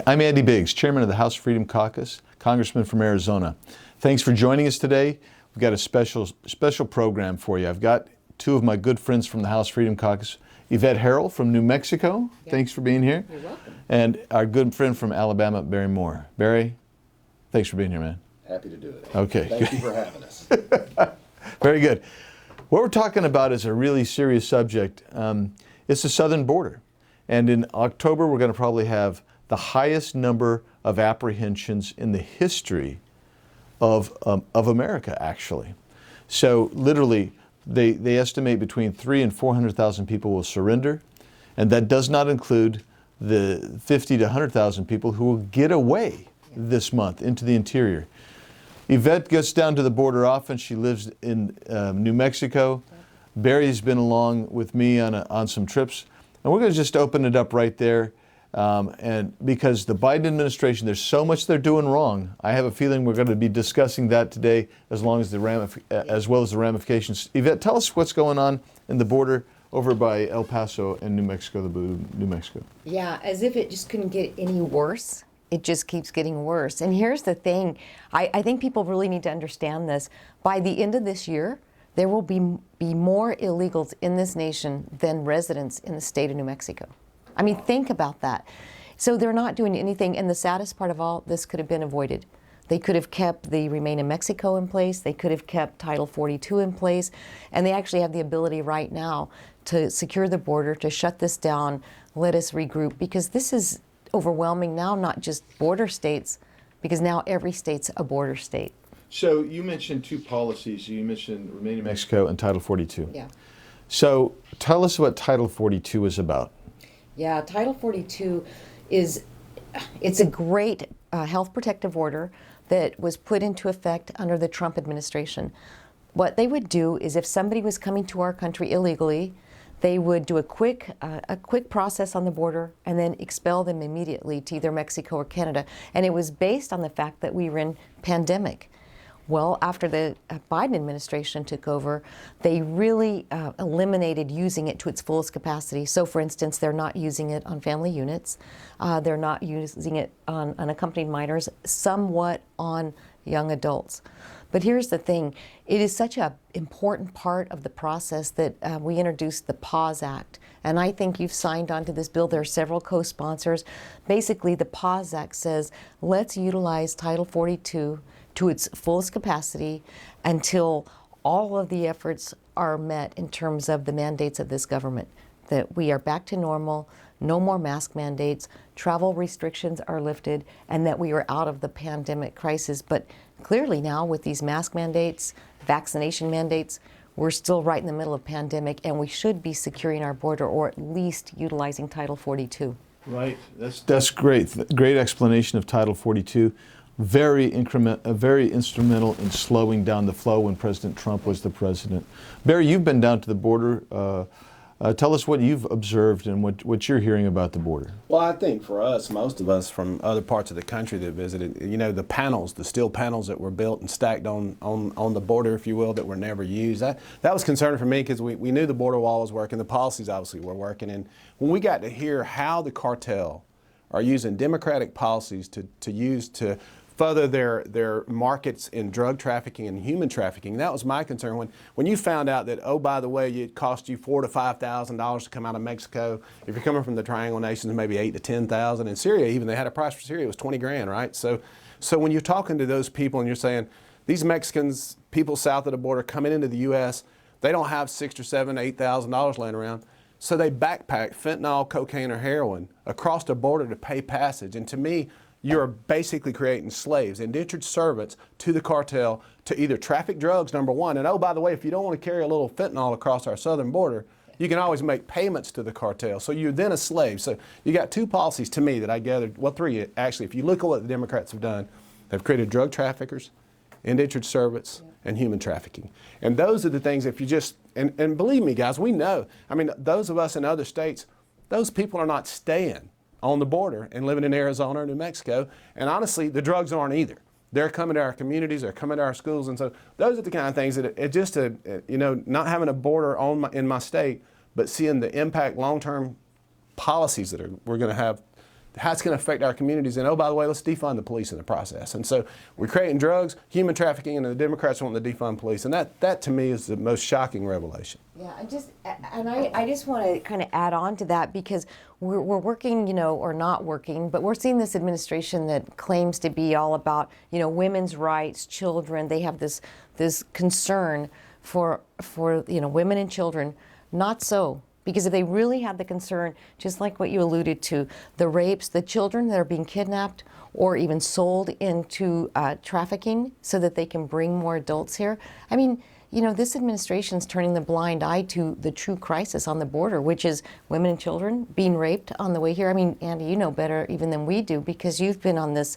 Hi, I'm Andy Biggs, Chairman of the House Freedom Caucus, Congressman from Arizona. Thanks for joining us today. We've got a special program for you. I've got two of my good friends from the House Freedom Caucus, Yvette Herrell from New Mexico. Yeah. Thanks for being here. You're welcome. And our good friend from Alabama, Barry Moore. Barry, thanks for being here, man. Happy to do it. Okay. Thank you for having us. Very good. What we're talking about is a really serious subject. It's the southern border. And in October, we're going to probably have the highest number of apprehensions in the history of America, actually. So literally, they estimate between 300,000 and 400,000 people will surrender. And that does not include the 50 to 100,000 people who will get away this month into the interior. Yvette gets down to the border often. She lives in New Mexico. Barry's been along with me on some trips. And we're going to just open it up right there. And because the Biden administration, there's so much they're doing wrong. I have a feeling we're going to be discussing that today, as well as the ramifications. Yvette, tell us what's going on in the border over by El Paso and New Mexico, New Mexico. Yeah, as if it just couldn't get any worse. It just keeps getting worse. And here's the thing. I think people really need to understand this. By the end of this year, there will be more illegals in this nation than residents in the state of New Mexico. I mean, think about that. So they're not doing anything. And the saddest part of all, this could have been avoided. They could have kept the Remain in Mexico in place. They could have kept Title 42 in place. And they actually have the ability right now to secure the border, to shut this down, let us regroup, because this is overwhelming now, not just border states, because now every state's a border state. So you mentioned two policies. You mentioned Remain in Mexico and Title 42. Yeah. So tell us what Title 42 is about. Yeah, Title 42 it's a great health protective order that was put into effect under the Trump administration. What they would do is if somebody was coming to our country illegally, they would do a quick process on the border and then expel them immediately to either Mexico or Canada. And it was based on the fact that we were in pandemic. Well, after the Biden administration took over, they really eliminated using it to its fullest capacity. So, for instance, they're not using it on family units. They're not using it on unaccompanied minors, somewhat on young adults. But here's the thing. It is such an important part of the process that we introduced the PAUSE Act. And I think you've signed on to this bill. There are several co-sponsors. Basically, the PAUSE Act says, let's utilize Title 42 to its fullest capacity until all of the efforts are met in terms of the mandates of this government, that we are back to normal, no more mask mandates, travel restrictions are lifted, and that we are out of the pandemic crisis. But clearly now with these mask mandates, vaccination mandates, we're still right in the middle of pandemic, and we should be securing our border or at least utilizing Title 42. Right, that's great. Great explanation of Title 42. Very instrumental in slowing down the flow when President Trump was the president. Barry, you've been down to the border. Tell us what you've observed and what you're hearing about the border. Well, I think for us, most of us from other parts of the country that visited, you know, the panels, the steel panels that were built and stacked on the border, if you will, that were never used, that was concerning for me because we knew the border wall was working, the policies obviously were working, and when we got to hear how the cartel are using democratic policies to use to further their markets in drug trafficking and human trafficking. That was my concern when you found out that, oh, by the way, it cost you $4,000 to $5,000 to come out of Mexico. If you're coming from the Triangle Nations, maybe $8,000 to $10,000. In Syria, even they had a price for Syria, it was 20 grand, right? So when you're talking to those people and you're saying these Mexicans, people south of the border coming into the U.S., they don't have $6,000 or $7,000, $8,000 laying around. So they backpack fentanyl, cocaine, or heroin across the border to pay passage. And to me, you're basically creating slaves, indentured servants to the cartel to either traffic drugs, number one. And oh, by the way, if you don't want to carry a little fentanyl across our southern border, you can always make payments to the cartel. So you're then a slave. So you got two policies to me that I gathered, well, three actually. If you look at what the Democrats have done, they've created drug traffickers, indentured servants, and human trafficking. And those are the things, if you just, and believe me, guys, we know. I mean, those of us in other states, those people are not staying on the border and living in Arizona or New Mexico. And honestly, the drugs aren't either. They're coming to our communities, they're coming to our schools. And so those are the kind of things that not having a border in my state, but seeing the impact, long-term policies that we're going to have how it's going to affect our communities. And oh, by the way, let's defund the police in the process. And so we're creating drugs, human trafficking, and the Democrats want to defund police. And that to me is the most shocking revelation. Yeah, I just want to kind of add on to that, because we're working, you know, or not working, but we're seeing this administration that claims to be all about, you know, women's rights, children. They have this concern for you know, women and children. Not so. Because if they really had the concern, just like what you alluded to, the rapes, the children that are being kidnapped or even sold into trafficking so that they can bring more adults here. I mean, you know, this administration's turning the blind eye to the true crisis on the border, which is women and children being raped on the way here. I mean, Andy, you know better even than we do, because you've been on this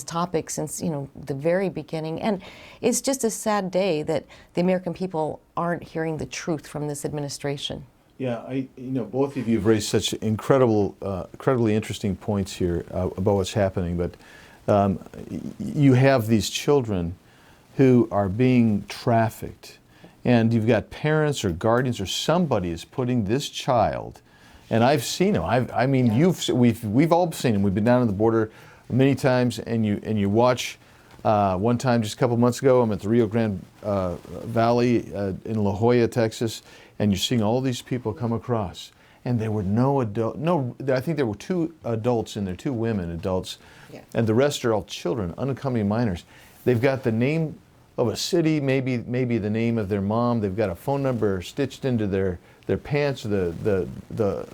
topic since, you know, the very beginning. And it's just a sad day that the American people aren't hearing the truth from this administration. Yeah, you know, both of you have raised such incredibly interesting points here about what's happening. But you have these children who are being trafficked, and you've got parents or guardians or somebody is putting this child, and I've seen them. I mean, yeah. We've all seen them. We've been down on the border many times, and you watch. One time, just a couple months ago, I'm at the Rio Grande Valley in La Jolla, Texas, and you're seeing all these people come across, and there were I think there were 2 adults in there, 2 women adults, yeah. And the rest are all children, unaccompanied minors. They've got the name of a city, maybe the name of their mom. They've got a phone number stitched into their pants, the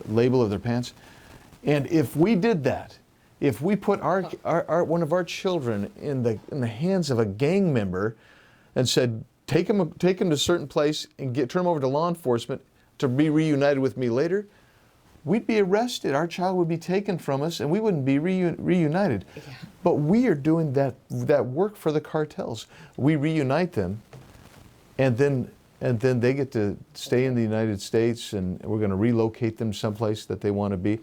label of their pants. And if we did that, if we put our one of our children in the hands of a gang member and said, take him to a certain place and turn him over to law enforcement to be reunited with me later, we'd be arrested. Our child would be taken from us, and we wouldn't be reunited. Yeah. But we are doing that work for the cartels. We reunite them, and then they get to stay in the United States, and we're going to relocate them someplace that they want to be.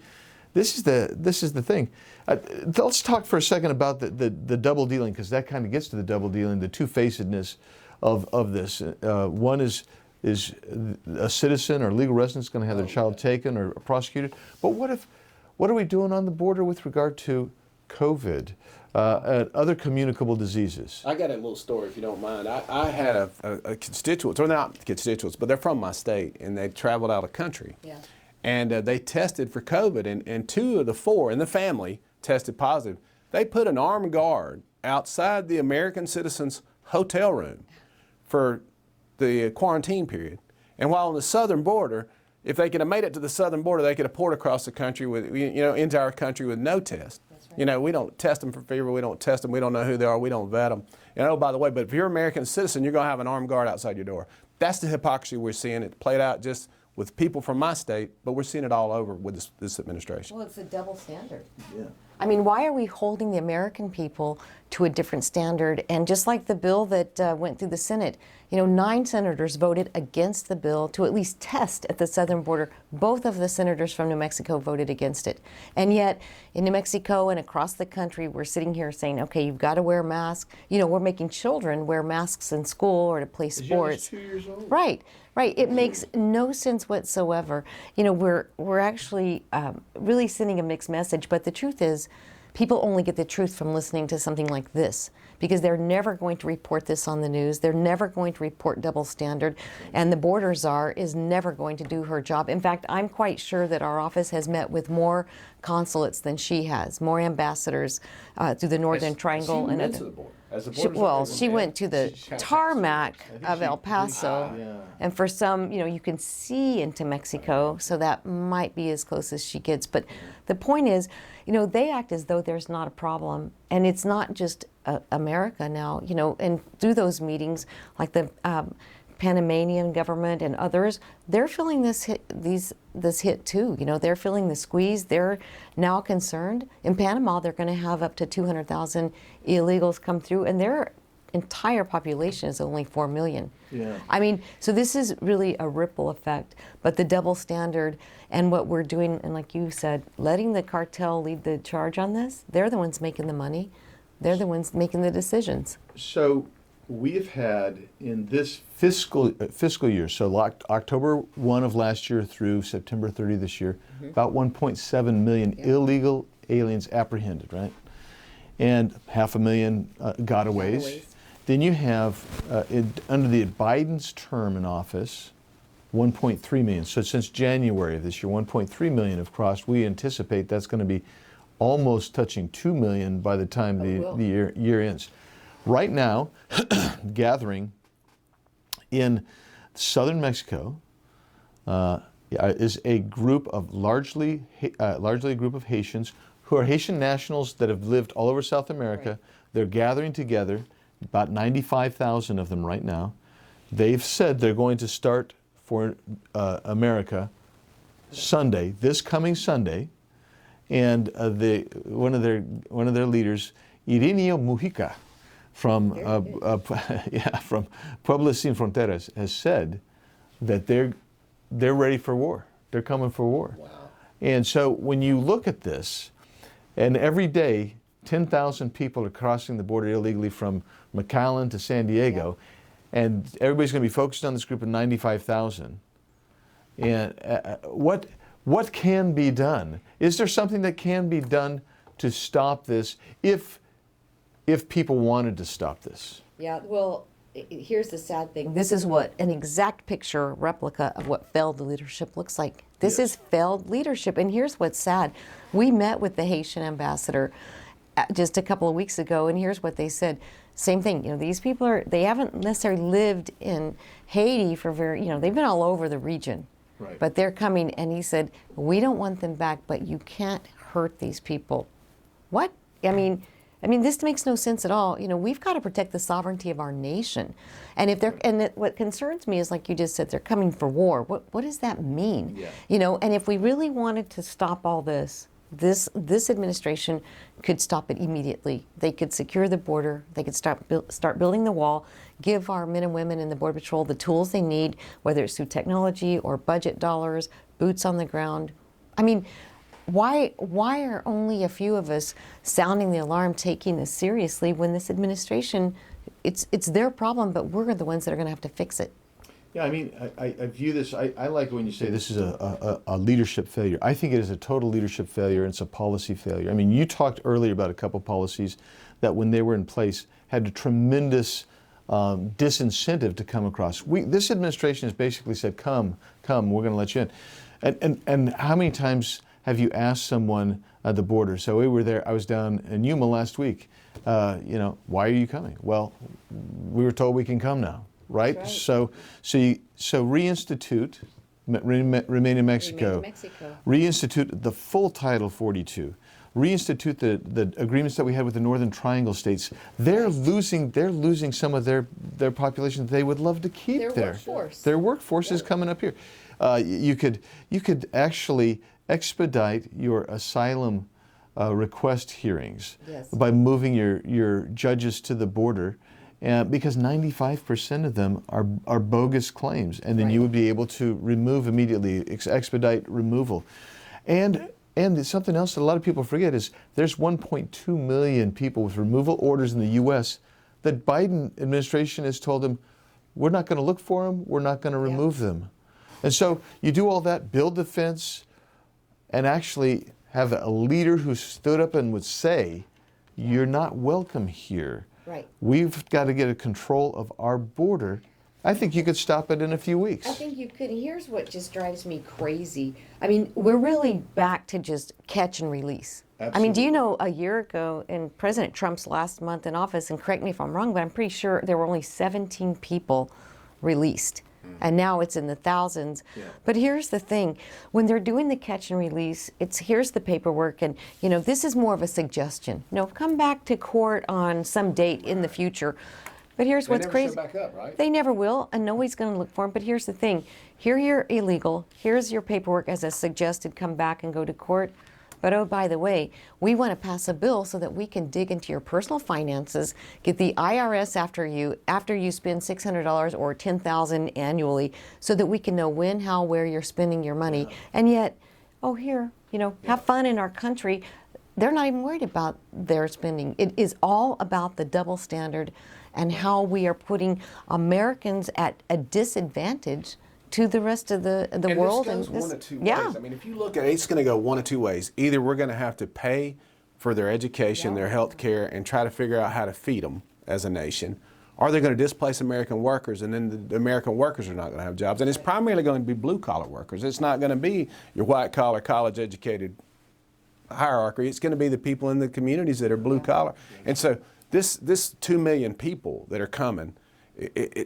This is the thing. Let's talk for a second about the double dealing, because that kind of gets to the double dealing, the two-facedness of this. One is a citizen or legal resident going to have their child taken or prosecuted. But what are we doing on the border with regard to COVID and other communicable diseases? I got a little story, if you don't mind. I had a constituents, or not constituents, but they're from my state, and they traveled out of country. Yeah. And they tested for COVID, and 2 of the 4 in the family tested positive. They put an armed guard outside the American citizen's hotel room for the quarantine period. And while on the southern border, if they could have made it to the southern border, they could have poured across the country with, into our country with no test. That's right. You know, we don't test them for fever, we don't test them, we don't know who they are, we don't vet them. And oh, by the way, but if you're an American citizen, you're going to have an armed guard outside your door. That's the hypocrisy we're seeing. It played out just with people from my state, but we're seeing it all over with this administration. Well, it's a double standard. Yeah. I mean, why are we holding the American people to a different standard? And just like the bill that went through the Senate, 9 senators voted against the bill to at least test at the southern border. Both of the senators from New Mexico voted against it. And yet, in New Mexico and across the country, we're sitting here saying, okay, you've got to wear a mask. We're making children wear masks in school or to play sports. 2 years old. Right. It makes no sense whatsoever. We're actually really sending a mixed message, but the truth is, people only get the truth from listening to something like this, because they're never going to report this on the news. They're never going to report double standard, and the border czar is never going to do her job. In fact, I'm quite sure that our office has met with more consulates than she has, more ambassadors through the Northern Triangle. She went to the border. She went to the tarmac of El Paso, and for some, you can see into Mexico, so that might be as close as she gets. But the point is, they act as though there's not a problem, and it's not just America now, and through those meetings, like the Panamanian government and others, they're feeling this hit too. They're feeling the squeeze. They're now concerned. In Panama, they're going to have up to 200,000 illegals come through, and their entire population is only 4 million. Yeah. I mean, so this is really a ripple effect. But the double standard and what we're doing, and like you said, letting the cartel lead the charge on this, they're the ones making the money. They're the ones making the decisions. So we have had in this fiscal year, so October 1 of last year through September 30 this year, about 1.7 million illegal aliens apprehended, right? And 500,000 gotaways. Then you have, under the Biden's term in office, 1.3 million. So since January of this year, 1.3 million have crossed. We anticipate that's going to be almost touching 2 million by the time the year ends. Right now, gathering in southern Mexico is a group of largely a group of Haitians who are Haitian nationals that have lived all over South America. Right. They're gathering together, about 95,000 of them right now. They've said they're going to start for America Sunday, this coming Sunday, and one of their leaders, Irineo Mujica, from from Pueblos Sin Fronteras, has said that they're ready for war. They're coming for war. Wow. And so when you look at this, and every day 10,000 people are crossing the border illegally from McAllen to San Diego, and everybody's going to be focused on this group of 95,000. And what can be done? Is there something that can be done to stop this if people wanted to stop this? Yeah, well, here's the sad thing. This is what an exact picture replica of what failed leadership looks like. This is failed leadership. And here's what's sad. We met with the Haitian ambassador just a couple of weeks ago, and here's what they said. Same thing, these people they haven't necessarily lived in Haiti for they've been all over the region. Right. But they're coming, and he said, we don't want them back, but you can't hurt these people. What? I mean, this makes no sense at all. We've got to protect the sovereignty of our nation. And what concerns me is, like you just said, they're coming for war. What does that mean? Yeah. And if we really wanted to stop all this administration could stop it immediately. They could secure the border. They could start building the wall, give our men and women in the Border Patrol the tools they need, whether it's through technology or budget dollars, boots on the ground. I mean, why are only a few of us sounding the alarm, taking this seriously, when this administration, it's their problem, but we're the ones that are going to have to fix it? Yeah, I mean, I view this, I like when you say this is a leadership failure. I think it is a total leadership failure, and it's a policy failure. I mean, you talked earlier about a couple policies that when they were in place had a tremendous disincentive to come across. This administration has basically said, come, we're going to let you in. And how many times have you asked someone at the border? So we were there, I was down in Yuma last week, why are you coming? Well, we were told we can come now. Right? Right. So reinstitute, remain in Mexico. Reinstitute the full Title 42. Reinstitute the agreements that we had with the Northern Triangle states. They're losing some of their population that they would love to keep there. Workforce. Their workforce is coming up here. You could actually expedite your asylum request hearings by moving your judges to the border. Because 95% of them are bogus claims, and then you would be able to remove immediately, expedite removal. And something else that a lot of people forget is there's 1.2 million people with removal orders in the U.S. that Biden administration has told them, we're not going to look for them, we're not going to remove them. And so you do all that, build the fence, and actually have a leader who stood up and would say, you're not welcome here. Right. We've got to get a control of our border. I think you could stop it in a few weeks. I think you could. Here's what just drives me crazy. I mean, we're really back to just catch and release. Absolutely. I mean, do you know a year ago in President Trump's last month in office, and correct me if I'm wrong, but I'm pretty sure there were only 17 people released. And now it's in the thousands. Yeah. But here's the thing. When they're doing the catch and release, here's the paperwork, and this is more of a suggestion. Come back to court on some date in the future. But here's what's crazy. They never show back up, right? They never will, and nobody's going to look for them. But here's the thing. Here you're illegal. Here's your paperwork as a suggested come back and go to court. But oh, by the way, we want to pass a bill so that we can dig into your personal finances, get the IRS after you spend $600 or $10,000 annually, so that we can know when, how, where you're spending your money. And yet, have fun in our country. They're not even worried about their spending. It is all about the double standard and how we are putting Americans at a disadvantage to the rest of the world. This goes one of two yeah. ways. I mean, if you look at it, it's going to go one of two ways. Either we're going to have to pay for their education, their health care, and try to figure out how to feed them as a nation, or they're going to displace American workers, and then the American workers are not going to have jobs. And it's primarily going to be blue-collar workers. It's not going to be your white-collar, college-educated hierarchy. It's going to be the people in the communities that are blue-collar. And so this 2 million people that are coming,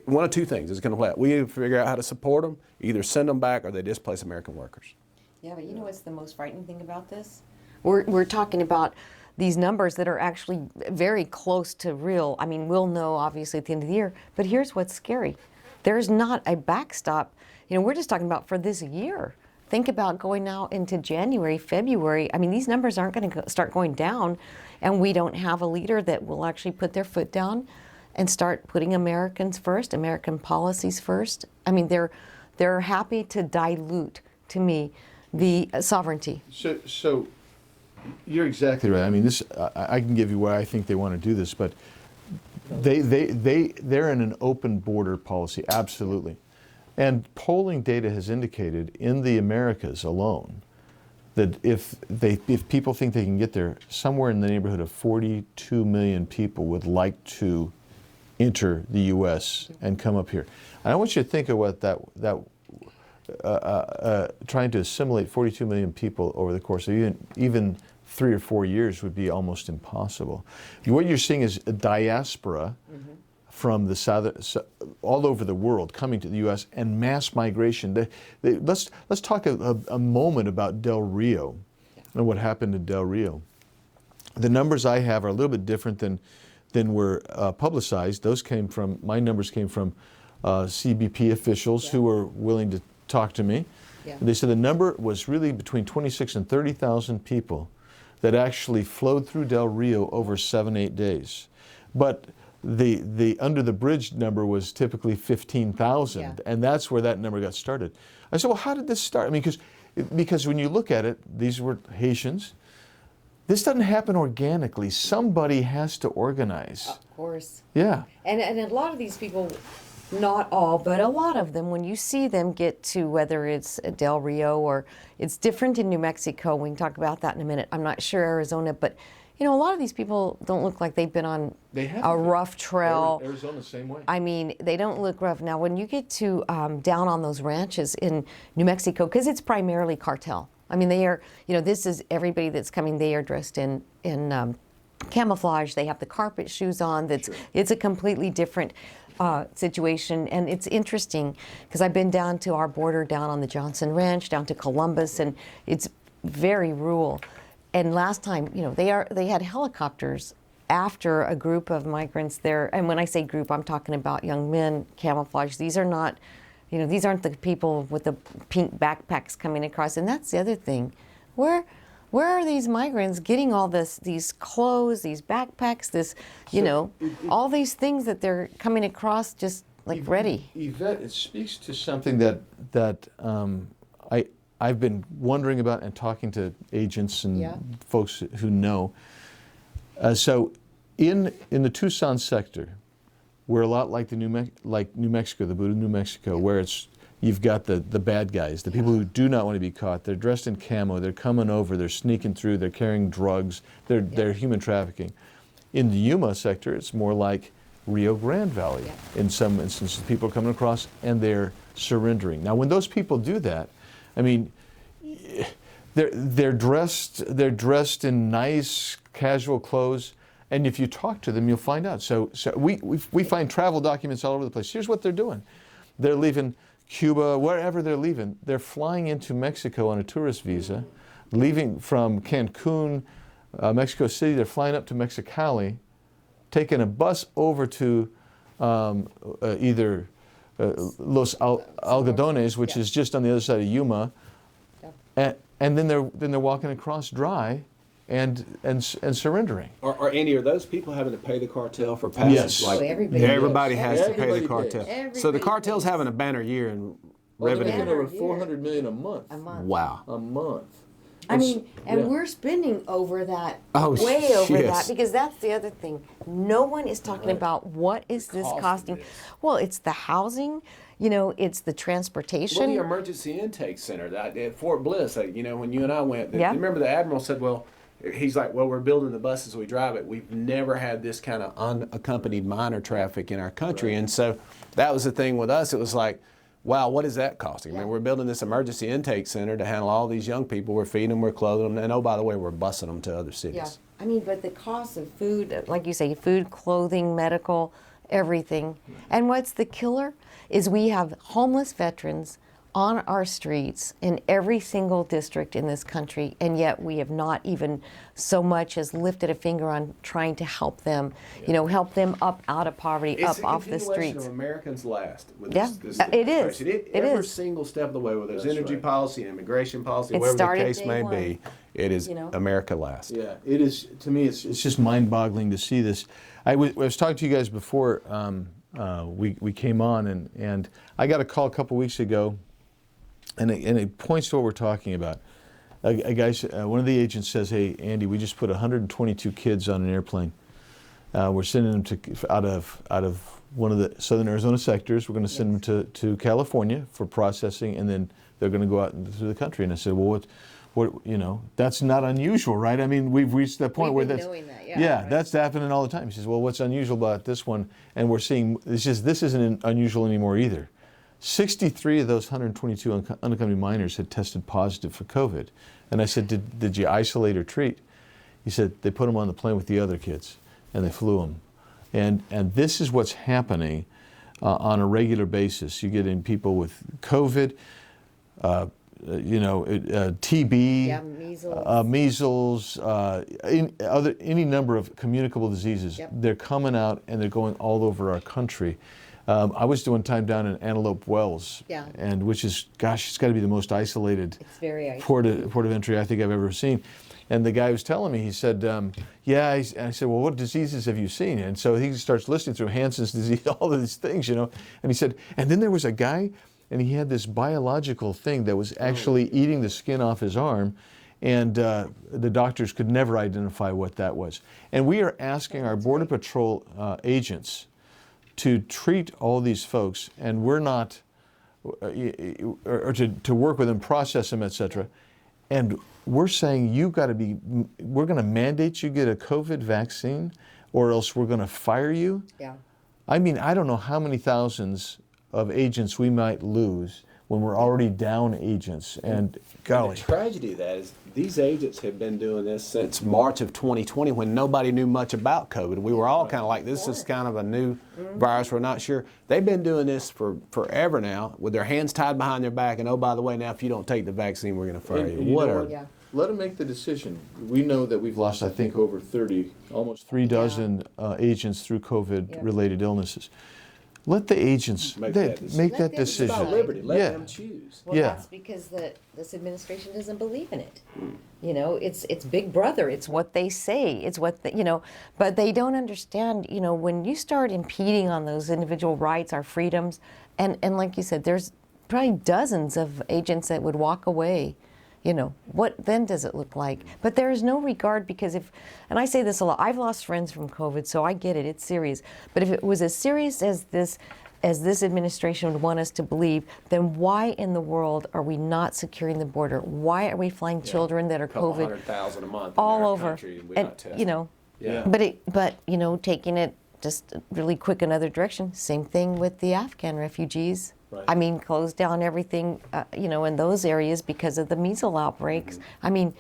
one of two things is going to play out. We either figure out how to support them, either send them back, or they displace American workers. Yeah, but you know what's the most frightening thing about this? We're talking about these numbers that are actually very close to real. I mean, we'll know obviously at the end of the year, but here's what's scary. There's not a backstop. You know, we're just talking about for this year. Think about going now into January, February. I mean, these numbers aren't going to start going down, and we don't have a leader that will actually put their foot down and start putting Americans first, American policies first. I mean, they're happy to dilute, to me, the sovereignty. So you're exactly right. I mean, this I can give you why I think they want to do this, but they're in an open border policy, absolutely. And polling data has indicated in the Americas alone that if people think they can get there, somewhere in the neighborhood of 42 million people would like to enter the U.S. and come up here. And I want you to think of what trying to assimilate 42 million people over the course of even 3 or 4 years would be almost impossible. What you're seeing is a diaspora from the all over the world coming to the U.S. and mass migration. Let's talk a moment about Del Rio and what happened in Del Rio. The numbers I have are a little bit different than were publicized. My numbers came from CBP officials who were willing to talk to me. Yeah. They said the number was really between 26 and 30,000 people that actually flowed through Del Rio over 7-8 days. But the under the bridge number was typically 15,000, and that's where that number got started. I said, well, how did this start? I mean, because when you look at it, these were Haitians. This doesn't happen organically. Somebody has to organize. Of course. Yeah. And a lot of these people, not all, but a lot of them, when you see them get to whether it's Del Rio or it's different in New Mexico, we can talk about that in a minute. I'm not sure Arizona, but you know, a lot of these people don't look like they've been on a rough trail. Arizona, same way. I mean, they don't look rough. Now, when you get to down on those ranches in New Mexico, because it's primarily cartel. I mean, they are, you know, this is everybody that's coming, they are dressed in camouflage. They have the carpet shoes on. It's a completely different situation. And it's interesting because I've been down to our border down on the Johnson Ranch, down to Columbus, and it's very rural. And last time, you know, they had helicopters after a group of migrants there. And when I say group, I'm talking about young men, camouflage. These are not, you know, these aren't the people with the pink backpacks coming across. And that's the other thing. Where are these migrants getting all these clothes, these backpacks, all these things that they're coming across just like ready? Yvette, it speaks to something that I've been wondering about and talking to agents and folks who know. So in the Tucson sector, we're a lot like New Mexico, the boot of New Mexico, where you've got the bad guys, the people who do not want to be caught. They're dressed in camo. They're coming over. They're sneaking through. They're carrying drugs. They're human trafficking. In the Yuma sector, it's more like Rio Grande Valley. Yeah. In some instances, people are coming across and they're surrendering. Now, when those people do that, I mean, they're dressed in nice casual clothes, and if you talk to them, you'll find out. So we find travel documents all over the place. Here's what they're doing: they're leaving Cuba, wherever they're leaving. They're flying into Mexico on a tourist visa, leaving from Cancun, Mexico City. They're flying up to Mexicali, taking a bus over to either Los Algodones, which is just on the other side of Yuma, and then they're walking across dry, and surrendering. Are any of those people having to pay the cartel for passage? Yes. Like, everybody has to pay the cartel. So the cartel's pays. having a banner year in They're revenue. making over $400 million a month. Wow. A month. I mean, and we're spending over that, Oh, way over yes. that, because that's the other thing. No one is talking about what is this costing. Well, it's the housing, it's the Well, transportation. the emergency intake center at Fort Bliss, when you and I went, Yeah. remember the Admiral said, well, he's like, well, we're building the buses, we drive it. We've never had this kind of unaccompanied minor traffic in our country. Right. And so that was the thing with us. It was like, wow, what is that costing? I mean, we're building this emergency intake center to handle all these young people. We're feeding them, we're clothing them, and oh, by the way, we're busing them to other cities. Yeah. But the cost of food, like you say, food, clothing, medical, everything. And what's the killer is we have homeless veterans on our streets in every single district in this country, and yet we have not even so much as lifted a finger on trying to help them, help them up out of poverty, up off the streets. Of Americans Last. With this it is. Every single step of the way, whether it's energy policy, immigration policy, It whatever the started case day may one. be, it is America Last. Yeah, it is. To me, it's just mind-boggling to see this. I was talking to you guys before we came on, and I got a call a couple weeks ago, and it points to what we're talking about. A guy, one of the agents says, "Hey, Andy, we just put 122 kids on an airplane. We're sending them out of one of the southern Arizona sectors. We're going to send them to California for processing, and then they're going to go out through the country." And I said, "Well, what that's not unusual, right? I mean, we've reached that point where that's knowing that, right. That's happening all the time." He says, "Well, what's unusual about this one?" And we're seeing this isn't unusual anymore either. 63 of those 122 unaccompanied minors had tested positive for COVID. And I said, did you isolate or treat? He said, they put them on the plane with the other kids, and they flew them. And this is what's happening on a regular basis. You get in people with COVID, TB, measles, any number of communicable diseases. Yep. They're coming out, and they're going all over our country. I was doing time down in Antelope Wells, and which is, it's got to be the most isolated port of entry I think I've ever seen. And the guy was telling me, he said, and I said, well, what diseases have you seen? And so he starts listing through Hansen's disease, all of these things, And he said, and then there was a guy, and he had this biological thing that was actually eating the skin off his arm, and the doctors could never identify what that was. And we are asking our Border Patrol agents to treat all these folks, and we're not, or to work with them, process them, etc. And we're saying we're going to mandate you get a COVID vaccine, or else we're going to fire you. Yeah. I mean, I don't know how many thousands of agents we might lose when we're already down agents. And golly. And the tragedy of that is these agents have been doing this since March of 2020 when nobody knew much about COVID. We were all kind of like, this is kind of a new virus, we're not sure. They've been doing this for forever now with their hands tied behind their back, and oh, by the way, now if you don't take the vaccine, we're going to fire you. Whatever. Let them make the decision. We know that we've lost, I think, over 30, almost 3 dozen agents through COVID-related illnesses. Let the agents make that decision. It's about liberty. Let them choose. Well, that's because this administration doesn't believe in it. It's Big Brother. It's what they say. It's what but they don't understand. When you start impeding on those individual rights, our freedoms, and like you said, there's probably dozens of agents that would walk away. What then does it look like? But there is no regard, because and I say this a lot, I've lost friends from COVID, so I get it, it's serious. But if it was as serious as this administration would want us to believe, then why in the world are we not securing the border? Why are we flying children that are COVID 100,000 a month all over? And taking it just really quick another direction. Same thing with the Afghan refugees. Right. I mean, close down everything, in those areas because of the measles outbreaks. I mean,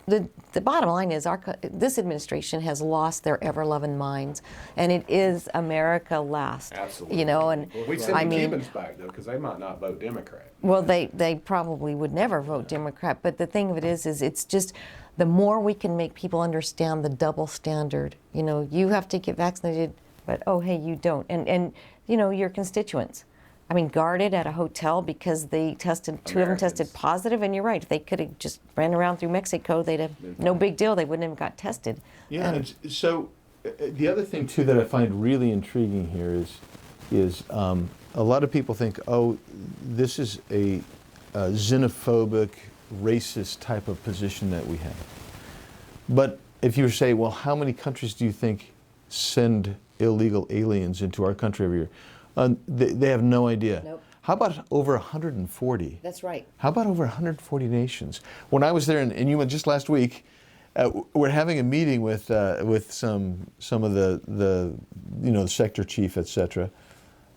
the bottom line is this administration has lost their ever-loving minds, and it is America last. Absolutely. And we send the Cubans back, though, because they might not vote Democrat. Well, they probably would never vote Democrat, but the thing of it is it's just the more we can make people understand the double standard. You have to get vaccinated, but oh, hey, you don't. And your constituents. I mean, guarded at a hotel because two of them tested positive, and you're right. If they could have just ran around through Mexico, they'd have no big deal. They wouldn't have got tested. Yeah. So the other thing too that I find really intriguing here is a lot of people think, oh, this is a xenophobic, racist type of position that we have. But if you say, well, how many countries do you think send illegal aliens into our country every year? They have no idea. Nope. How about over 140? That's right. How about over 140 nations? When I was there, and you went just last week, we're having a meeting with some of the sector chief, etc.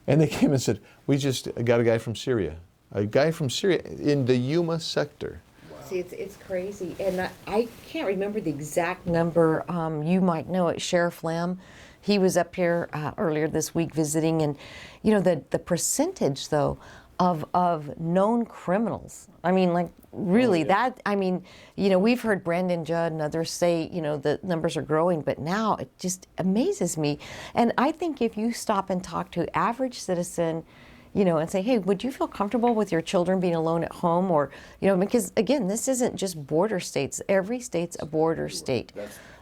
And they came and said, we just got a guy from Syria in the Yuma sector. See, it's crazy, and I can't remember the exact number. You might know it. Sheriff Lamb, he was up here earlier this week visiting, and the percentage though of known criminals. I mean, like really that. I mean, we've heard Brandon Judd and others say the numbers are growing, but now it just amazes me. And I think if you stop and talk to average citizen, and say, hey, would you feel comfortable with your children being alone at home? Or, because again, this isn't just border states. Every state's a border state.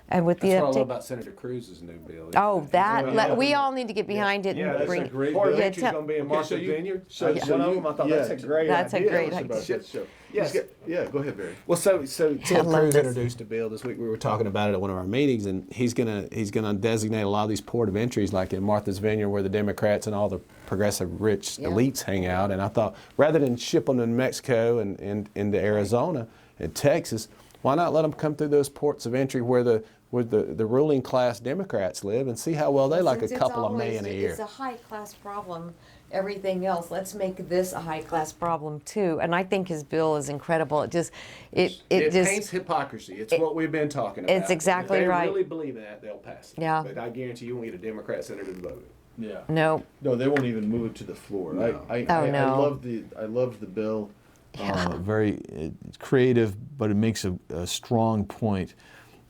And with That's what I love uptick, about Senator Cruz's new bill. oh, we all need to get behind it. Yeah, and that's bring a great yeah, bill. Port of entry's going to be in Martha's so you- Vineyard. so- That's so one of you- them. I thought yeah. that's a great That's a idea. great Tell us about idea. that show. Yes. Yeah, go ahead, Barry. Well, so I Ted love Cruz this. introduced a bill this week. We were talking about it at one of our meetings, and he's gonna designate a lot of these port of entries, like in Martha's Vineyard, where the Democrats and all the progressive rich Yeah. elites hang out. And I thought, rather than ship them to Mexico and into Arizona and Texas, why not let them come through those ports of entry where the ruling class Democrats live, and see how well they like a Since it's couple of always- million a year. It's a high-class problem. Everything else, let's make this a high-class problem too. And I think his bill is incredible. It just paints hypocrisy. It's what we've been talking about. It's exactly if they right. really believe that, they'll pass it. Yeah. But I guarantee you won't get a Democrat senator to vote it. Yeah. no. No, they won't even move it to the floor. No. I love the bill. Very creative, but it makes a strong point.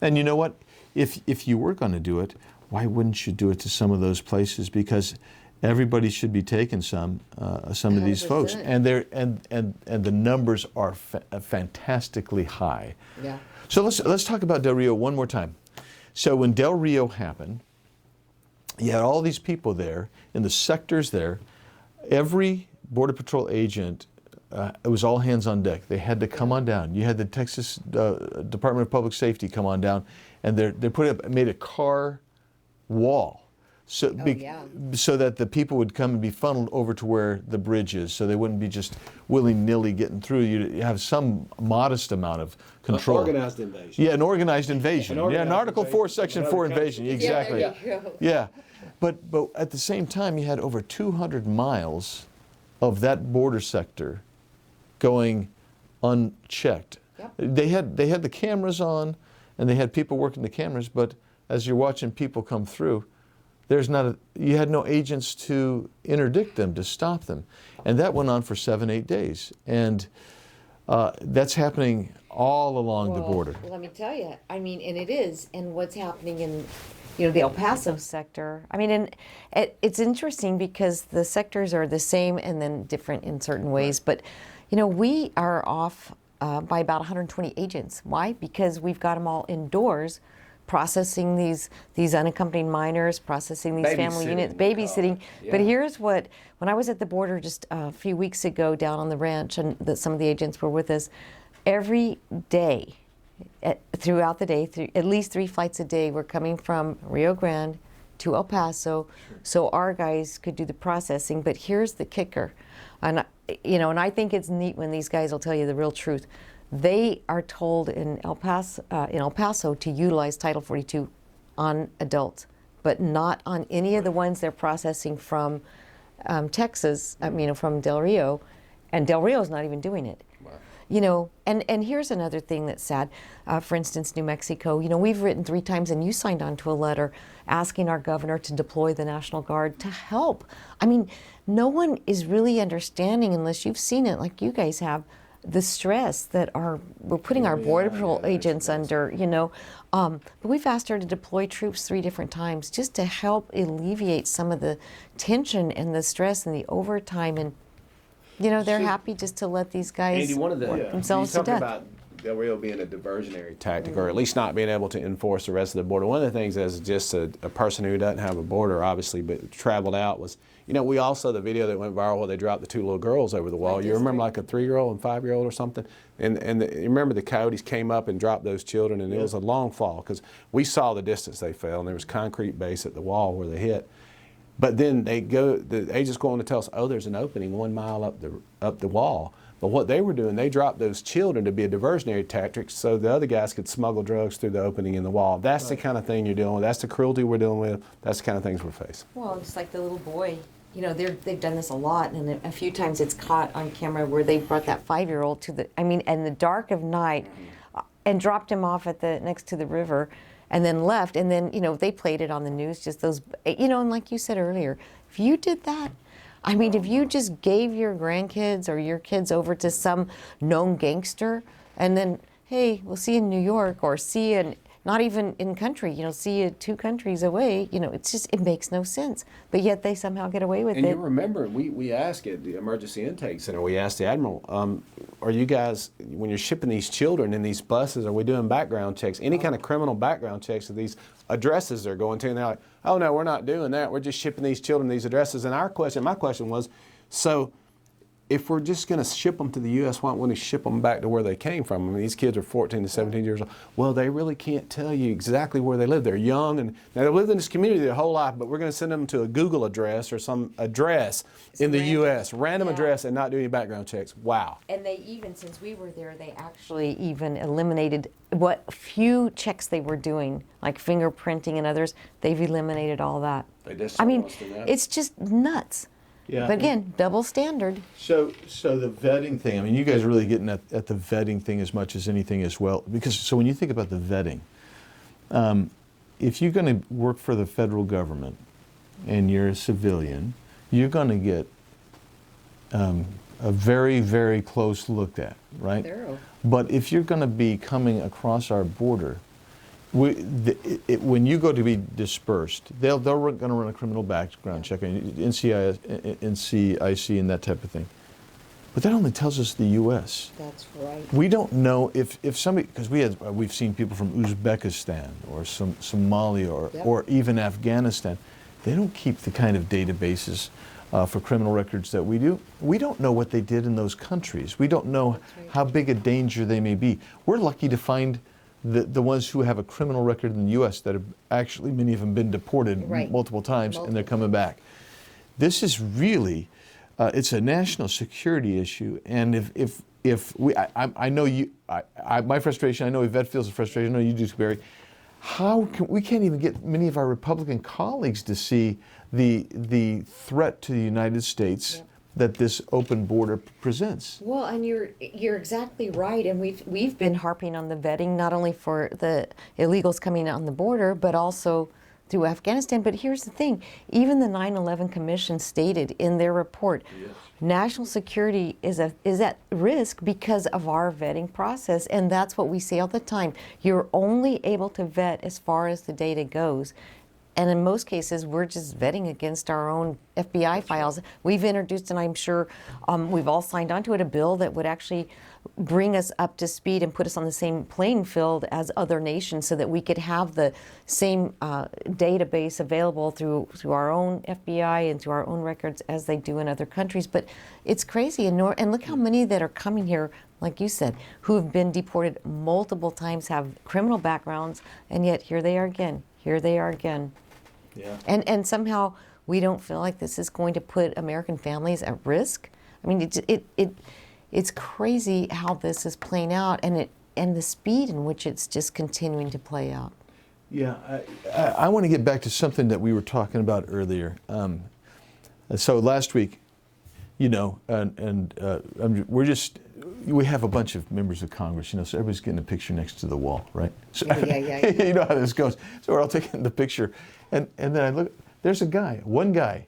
And you know what? If you were going to do it, why wouldn't you do it to some of those places? Because everybody should be taking some of these folks, 100%. and the numbers are fantastically high. Yeah. So let's talk about Del Rio one more time. So when Del Rio happened, you had all these people there in the sectors there. Every Border Patrol agent, it was all hands on deck. They had to come on down. You had the Texas Department of Public Safety come on down, and they made a car wall. So, so that the people would come and be funneled over to where the bridge is, so they wouldn't be just willy-nilly getting through. You have some modest amount of control. Organized invasion. Yeah, an organized invasion. An Article 4, Section 4 invasion. Exactly. Yeah, there you go. Yeah, but at the same time, you had over 200 miles of that border sector going unchecked. Yep. They had the cameras on, and they had people working the cameras. But as you're watching people come through, you had no agents to interdict them, to stop them, and that went on for 7-8 days, and that's happening all along the border. Well, let me tell you. I mean, and it is, and what's happening in, the El Paso sector. I mean, and it's interesting because the sectors are the same and then different in certain ways. But, we are off by about 120 agents. Why? Because we've got them all indoors, processing these unaccompanied minors, processing these family units, babysitting. Yeah. But here's when I was at the border just a few weeks ago down on the ranch, and some of the agents were with us, every day, throughout the day, at least 3 flights a day were coming from Rio Grande to El Paso, so our guys could do the processing. But here's the kicker, and I think it's neat when these guys will tell you the real truth. They are told in El Paso to utilize Title 42 on adults, but not on any of the ones they're processing from Texas. From Del Rio, and Del Rio's not even doing it. Wow. And here's another thing that's sad. For instance, New Mexico. We've written 3 times, and you signed on to a letter asking our governor to deploy the National Guard to help. I mean, no one is really understanding, unless you've seen it like you guys have, the stress that we're putting our Border Patrol agents under, But we've asked her to deploy troops 3 different times just to help alleviate some of the tension and the stress and the overtime. And, they're happy just to let these guys Andy, one of the work themselves you to talk death. about Del Rio being a diversionary tactic, or at least not being able to enforce the rest of the border. One of the things as just a person who doesn't have a border, obviously, but traveled out was, we all saw the video that went viral where they dropped the 2 little girls over the wall. You remember, like a 3-year-old and 5-year-old or something? And you remember the coyotes came up and dropped those children, and it was a long fall because we saw the distance they fell, and there was concrete base at the wall where they hit. But then the agents go on to tell us, oh, there's an opening 1 mile up the wall. But what they were doing, they dropped those children to be a diversionary tactic so the other guys could smuggle drugs through the opening in the wall. That's the kind of thing you're dealing with. That's the cruelty we're dealing with. That's the kind of things we're facing. Well, it's like the little boy. You know, they've done this a lot, and a few times it's caught on camera where they brought that 5-year-old to in the dark of night, and dropped him off next to the river, and then left. And then, they played it on the news, just those, and like you said earlier, if you did that, if you just gave your grandkids or your kids over to some known gangster, and then, hey, we'll see you in New York, or see you not even in country, see you 2 countries away, it makes no sense. But yet they somehow get away with it. And you remember, we asked at the Emergency Intake Center, we asked the Admiral, are you guys, when you're shipping these children in these buses, are we doing background checks, any kind of criminal background checks of these addresses they're going to? And they're like, oh no, we're not doing that. We're just shipping these children these addresses. And my question was, so if we're just going to ship them to the U.S., why don't we ship them back to where they came from? These kids are 14 to 17 years old. Well, they really can't tell you exactly where they live. They're young, and now they've lived in this community their whole life, but we're going to send them to a Google address or some address in the U.S., random address, and not do any background checks. Wow. And they since we were there, they actually even eliminated what few checks they were doing, like fingerprinting and others. They've eliminated all that. It's just nuts. Yeah. But again, double standard. So the vetting thing, you guys are really getting at the vetting thing as much as anything as well. So when you think about the vetting, if you're going to work for the federal government and you're a civilian, you're going to get a very, very close look at, right? Thorough. But if you're going to be coming across our border, when you go to be dispersed, they're going to run a criminal background check, NCIC, and that type of thing. But that only tells us the U.S. That's right. We don't know if somebody, because we've seen people from Uzbekistan or Somalia or even Afghanistan. They don't keep the kind of databases for criminal records that we do. We don't know what they did in those countries. We don't know how big a danger they may be. We're lucky to find the ones who have a criminal record in the U.S. that have actually, many of them, been deported multiple times, and they're coming back. This is really, it's a national security issue, and if we, I know you, my frustration, I know Yvette feels the frustration, I know you do, Barry. We can't even get many of our Republican colleagues to see the threat to the United States that this open border presents. Well, and you're exactly right, and we've been harping on the vetting not only for the illegals coming on the border, but also through Afghanistan. But here's the thing: even the 9/11 Commission stated in their report, national security is at risk because of our vetting process, and that's what we say all the time. You're only able to vet as far as the data goes. And in most cases, we're just vetting against our own FBI files. We've introduced, and I'm sure we've all signed on to it, a bill that would actually bring us up to speed and put us on the same playing field as other nations so that we could have the same database available through our own FBI and through our own records as they do in other countries. But it's crazy. And look how many that are coming here, like you said, who have been deported multiple times, have criminal backgrounds, and yet here they are again. Here they are again. Yeah. And somehow we don't feel like this is going to put American families at risk. I mean, it's crazy how this is playing out, and the speed in which it's just continuing to play out. Yeah, I want to get back to something that we were talking about earlier. So last week, we have a bunch of members of Congress, so everybody's getting a picture next to the wall, right? So, Yeah. You know how this goes. So we're all taking the picture, and then I look, there's one guy,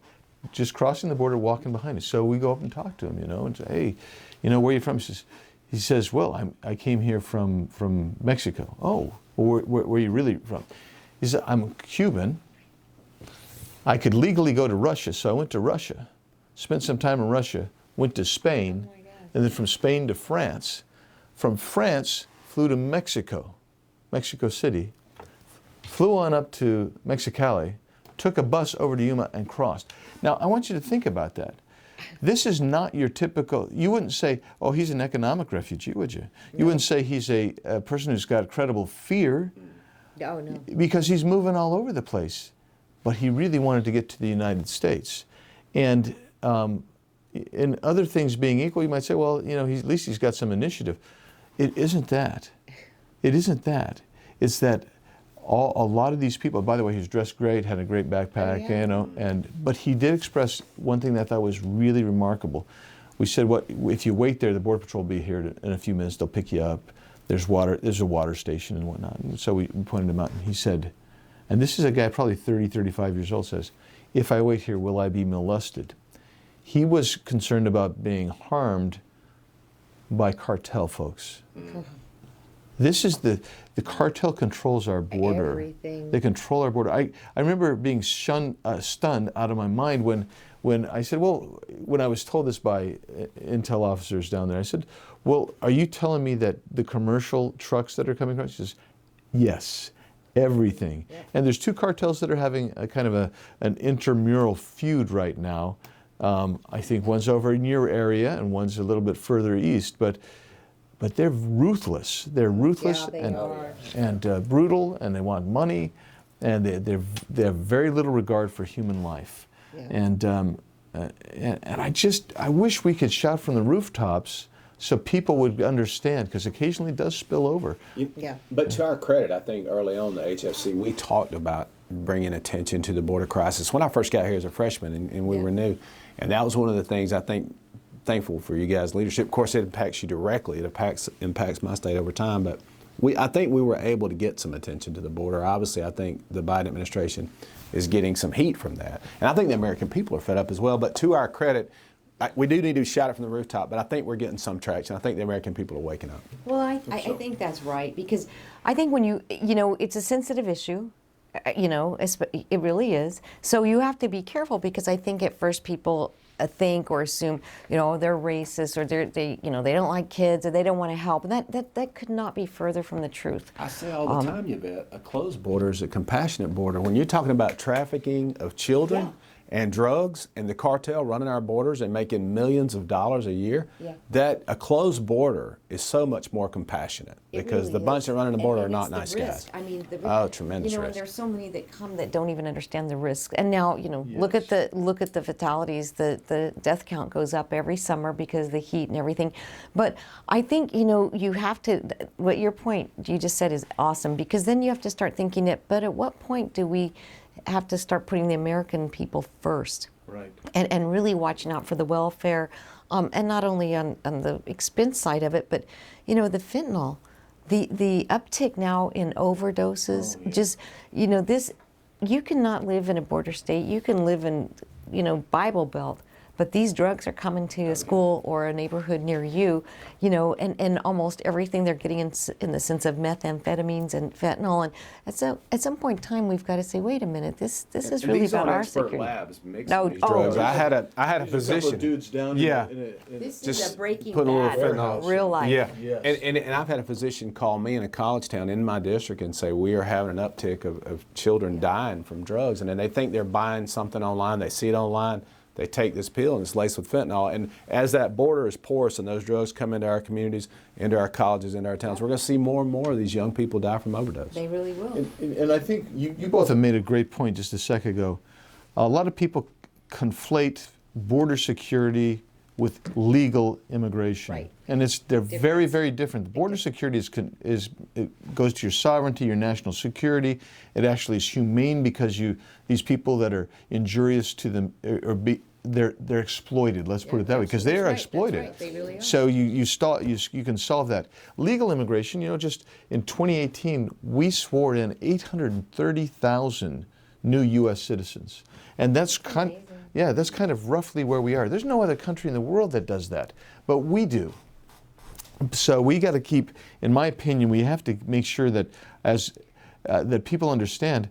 just crossing the border, walking behind us. So we go up and talk to him, and say, hey, where are you from? He says, well, I came here from Mexico. Oh, well, where are you really from? He said, I'm Cuban. I could legally go to Russia, so I went to Russia, spent some time in Russia, went to Spain, and then from Spain to France. From France, flew to Mexico City, flew on up to Mexicali, took a bus over to Yuma and crossed. Now, I want you to think about that. This is not your typical, you wouldn't say, oh, he's an economic refugee, would you? You wouldn't say he's a person who's got credible fear. Oh, no. Because he's moving all over the place. but he really wanted to get to the United States. And in other things being equal, you might say, well, you know, at least he's got some initiative. It isn't that. It isn't that. It's that a lot of these people, by the way, he's dressed great, had a great backpack, yeah. you know, but he did express one thing that I thought was really remarkable. We said, if you wait there, the Border Patrol will be here in a few minutes, they'll pick you up. There's a water station and whatnot. And so we pointed him out, and he said, and this is a guy probably 30, 35 years old, says, if I wait here, will I be molested? He was concerned about being harmed by cartel folks. This is the cartel controls our border. Everything. They control our border. I remember being stunned out of my mind when I said, well, when I was told this by intel officers down there, I said, well, are you telling me that the commercial trucks that are coming across? He says, yes, everything. Yeah. And there's two cartels that are having a kind of an intramural feud right now. I think one's over in your area and one's a little bit further east, but they're ruthless. They're ruthless and brutal, and they want money, and they have very little regard for human life. Yeah. And I wish we could shout from the rooftops so people would understand, because occasionally it does spill over. Yeah. But to our credit, I think early on the HFC, we talked about bringing attention to the border crisis. When I first got here as a freshman, and we were new, and that was one of the things I think. Thankful for you guys' leadership. Of course, it impacts you directly. It impacts my state over time. But I think we were able to get some attention to the border. Obviously, I think the Biden administration is getting some heat from that. And I think the American people are fed up as well. But to our credit, we do need to shout it from the rooftop. But I think we're getting some traction. I think the American people are waking up. Well, I think that's right. Because I think when you know, it's a sensitive issue. You know, it really is. So you have to be careful, because I think at first people think or assume, you know, they're racist, or they you know, they don't like kids, or they don't want to help, and that could not be further from the truth. I say all the time, Yvette, a closed border is a compassionate border. When you're talking about trafficking of children and drugs and the cartel running our borders and making millions of dollars a year, that a closed border is so much more compassionate, because really the bunch that run the border are not nice guys. I mean, the risk, tremendous you know, risk. And there's so many that come that don't even understand the risk. And now, you know, look at the fatalities. The death count goes up every summer because of the heat and everything. But I think, you know, you have to. What your point you just said is awesome, because then you have to start thinking it. But at what point do we have to start putting the American people first, right? And really watching out for the welfare, and not only on the expense side of it, but you know, the fentanyl, the uptick now in overdoses. Just, you know, this, you cannot live in a border state. You can live in, you know, Bible Belt, but these drugs are coming to a school or a neighborhood near you, you know, and almost everything they're getting in the sense of methamphetamines and fentanyl. And at some point in time, we've got to say, wait a minute, this is really about our security. Labs mixing these drugs. I had a physician. A couple of dudes down. This is a Breaking put a little Bad, fentanyl. real life. Yeah, yes. and I've had a physician call me in a college town in my district and say, we are having an uptick of children dying from drugs, and then they think they're buying something online. They see it online. They take this pill and it's laced with fentanyl. And as that border is porous and those drugs come into our communities, into our colleges, into our towns, we're going to see more and more of these young people die from overdose. They really will. And I think you both have made a great point just a second ago. A lot of people conflate border security with legal immigration. Right. And they're very, very different. The border security it goes to your sovereignty, your national security. It actually is humane, because these people that are injurious to them they're exploited. Let's put it that way, because they are exploited. That's right. They really are. So you can solve that. Legal immigration, you know, just in 2018 we swore in 830,000 new U.S. citizens, and that's kind of roughly where we are. There's no other country in the world that does that, but we do. So we got to keep, in my opinion, we have to make sure that that people understand,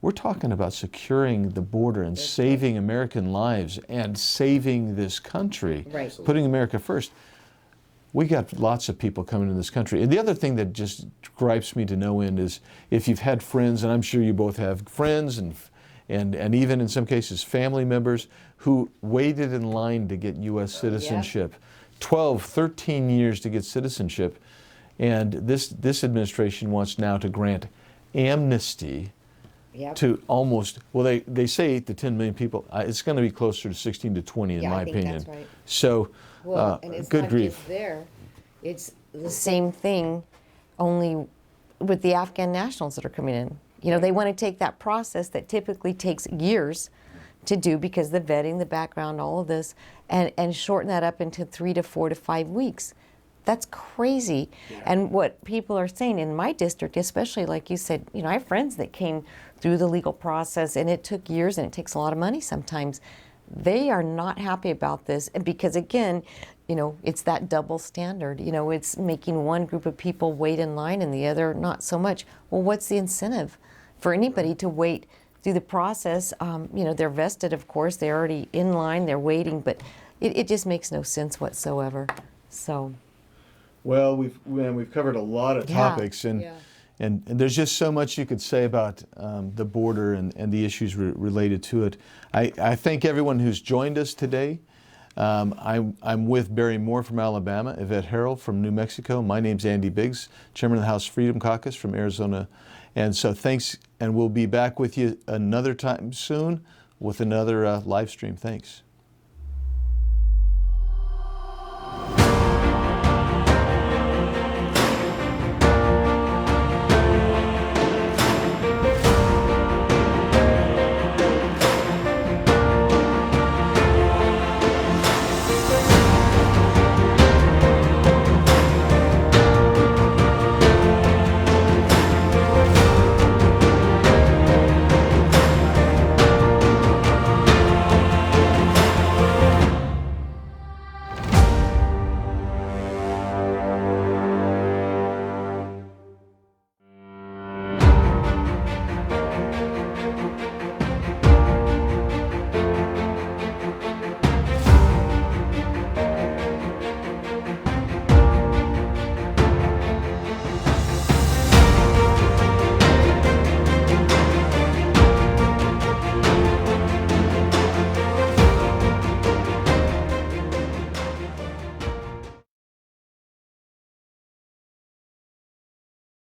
we're talking about securing the border and saving American lives and saving this country, putting America first. We got lots of people coming to this country. And the other thing that just gripes me to no end is, if you've had friends, and I'm sure you both have friends and even in some cases family members who waited in line to get U.S. citizenship, 12, 13 years to get citizenship, and this administration wants now to grant amnesty Yep. to almost, well, they say 8 to 10 million people. It's going to be closer to 16 to 20 in Yeah, my I think opinion. that's right. So, Well, and it's good not grief. just there. It's the same thing, only with the Afghan nationals that are coming in. You know, they want to take that process that typically takes years to do because the vetting, the background, all of this, and shorten that up into 3 to 4 to 5 weeks. That's crazy. And what people are saying in my district, especially like you said, you know, I have friends that came through the legal process and it took years and it takes a lot of money sometimes. They are not happy about this, and because again, you know, it's that double standard. You know, it's making one group of people wait in line and the other not so much. Well, what's the incentive for anybody to wait through the process? You know, they're vested, of course. They're already in line. They're waiting, but it just makes no sense whatsoever. So. Well, we've covered a lot of Yeah. topics, and Yeah. and there's just so much you could say about the border and the issues related to it. I thank everyone who's joined us today. I'm with Barry Moore from Alabama, Yvette Herrell from New Mexico. My name's Andy Biggs, Chairman of the House Freedom Caucus from Arizona. And so thanks, and we'll be back with you another time soon with another live stream. Thanks.